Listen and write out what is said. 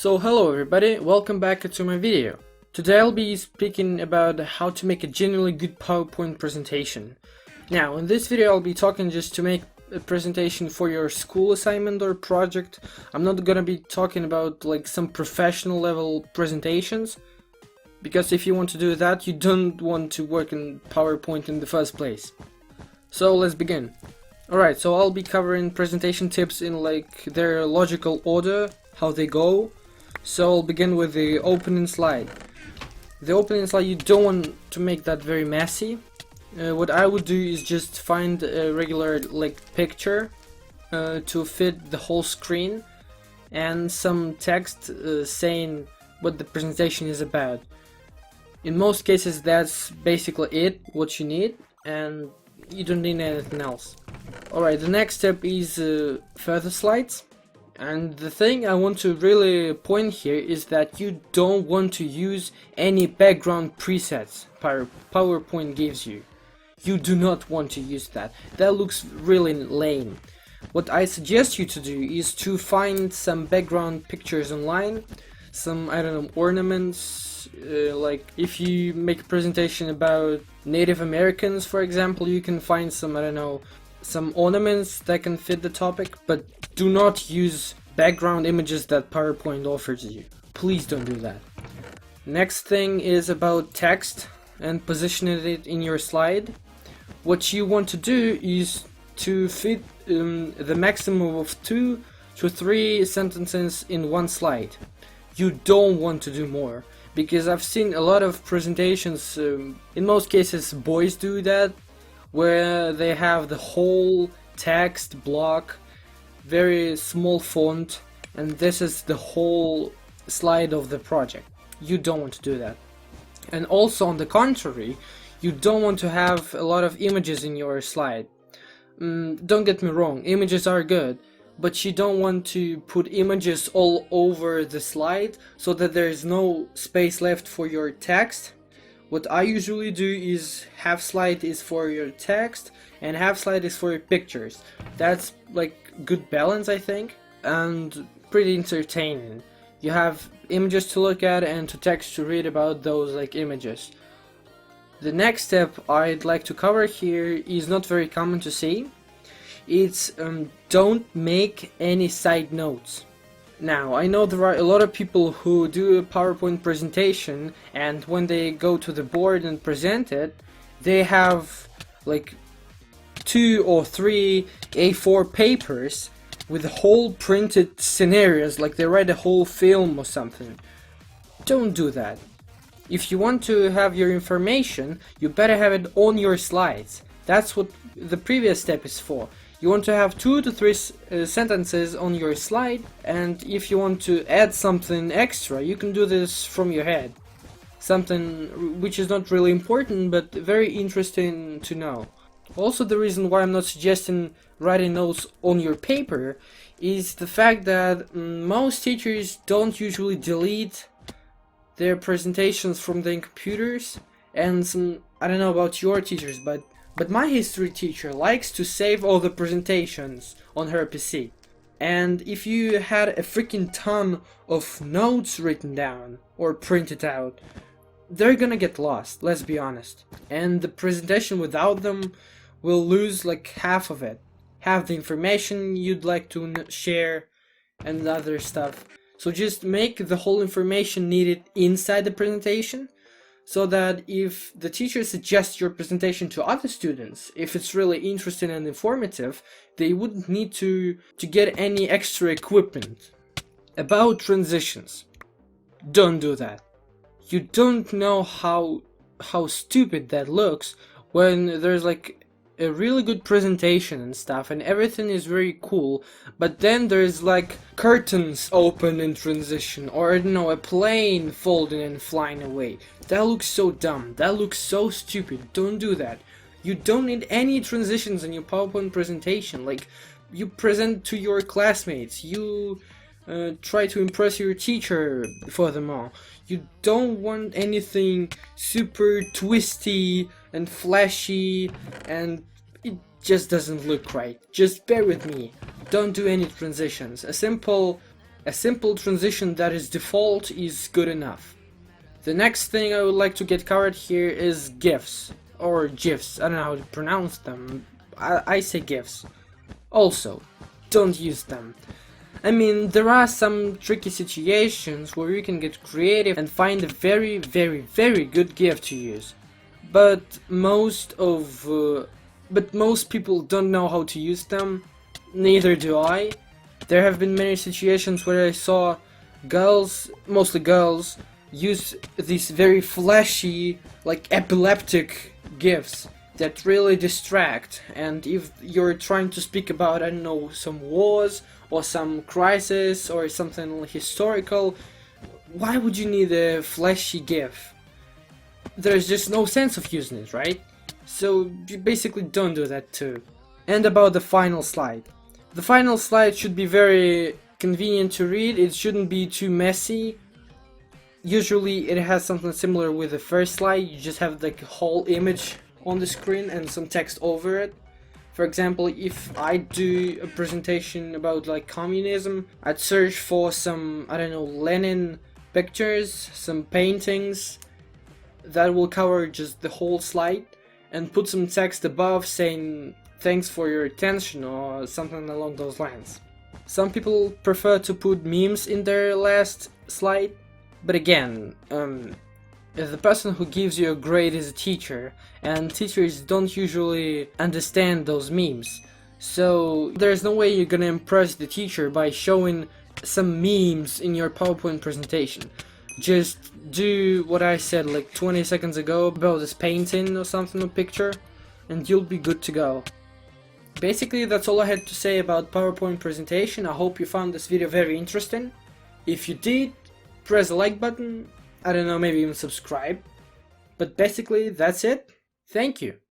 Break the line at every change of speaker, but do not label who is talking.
So hello everybody, welcome back to my video. Today I'll be speaking about how to make a genuinely good PowerPoint presentation. Now in this video I'll be talking just to make a presentation for your school assignment or project. I'm not gonna be talking about like some professional level presentations, because if you want to do that you don't want to work in PowerPoint in the first place. So let's begin. Alright, so I'll be covering presentation tips in like their logical order, how they go. So I'll begin with the opening slide. The opening slide, you don't want to make that very messy. What I would do is just find a regular like picture to fit the whole screen and some text saying what the presentation is about. In most cases that's basically it, what you need, and you don't need anything else. Alright, the next step is further slides. And the thing I want to really point here is that you don't want to use any background presets PowerPoint gives you. You do not want to use that. That looks really lame. What I suggest you to do is to find some background pictures online, some, I don't know, ornaments, like if you make a presentation about Native Americans, for example, you can find some, I don't know, some ornaments that can fit the topic, but do not use background images that PowerPoint offers you. Please don't do that. Next thing is about text and positioning it in your slide. What you want to do is to fit the maximum of 2 to 3 sentences in one slide. You don't want to do more, because I've seen a lot of presentations, in most cases boys do that, where they have the whole text block, very small font, and this is the whole slide of the project. You don't want to do that. And also on the contrary, you don't want to have a lot of images in your slide. Don't get me wrong, images are good, but you don't want to put images all over the slide so that there is no space left for your text. What I usually do is half slide is for your text and half slide is for your pictures. That's like good balance, I think, and pretty entertaining. You have images to look at and to text to read about those like images. The next step I'd like to cover here is not very common to see. It's don't make any side notes. Now, I know there are a lot of people who do a PowerPoint presentation, and when they go to the board and present it, they have like 2 or 3 A4 papers with whole printed scenarios, like they write a whole film or something. Don't do that. If you want to have your information, you better have it on your slides. That's what the previous step is for. You want to have 2 to 3 sentences on your slide, and if you want to add something extra, you can do this from your head. Something which is not really important, but very interesting to know. Also, the reason why I'm not suggesting writing notes on your paper is the fact that most teachers don't usually delete their presentations from their computers, and I don't know about your teachers, but my history teacher likes to save all the presentations on her PC. And if you had a freaking ton of notes written down or printed out, they're gonna get lost, let's be honest. And the presentation without them will lose like half of it. Half the information you'd like to share and other stuff. So just make the whole information needed inside the presentation, so that if the teacher suggests your presentation to other students, if it's really interesting and informative, they wouldn't need to get any extra equipment. About transitions, don't do that. You don't know how stupid that looks when there's like a really good presentation and stuff and everything is very cool, but then there's like curtains open in transition, or I don't know, a plane folding and flying away. That looks so dumb, that looks so stupid. Don't do that. You don't need any transitions in your PowerPoint presentation. Like, you present to your classmates, you try to impress your teacher for them all. You don't want anything super twisty and flashy, and it just doesn't look right. Just bear with me. Don't do any transitions. A simple A simple transition that is default is good enough. The next thing I would like to get covered here is GIFs, or GIFs, I don't know how to pronounce them, I say GIFs. Also, don't use them. I mean, there are some tricky situations where you can get creative and find a very good GIF to use. But most people don't know how to use them, neither do I. There have been many situations where I saw girls, mostly girls, use these very flashy, like epileptic GIFs that really distract, and if you're trying to speak about, I don't know, some wars or some crisis or something historical, why would you need a flashy GIF? There's just no sense of using it, right? So you basically don't do that too. And about the final slide. The final slide should be very convenient to read, it shouldn't be too messy. Usually it has something similar with the first slide, you just have like a whole image on the screen and some text over it. For example, if I do a presentation about like communism, I'd search for some, I don't know, Lenin pictures, some paintings that will cover just the whole slide, and put some text above saying thanks for your attention or something along those lines. Some people prefer to put memes in their last slide, but again, if the person who gives you a grade is a teacher, and teachers don't usually understand those memes, so there's no way you're gonna impress the teacher by showing some memes in your PowerPoint presentation. Just do what I said like 20 seconds ago about this painting or something, a picture, and you'll be good to go. Basically, that's all I had to say about PowerPoint presentation. I hope you found this video very interesting. If you did, press the like button, I don't know, maybe even subscribe. But basically, that's it. Thank you.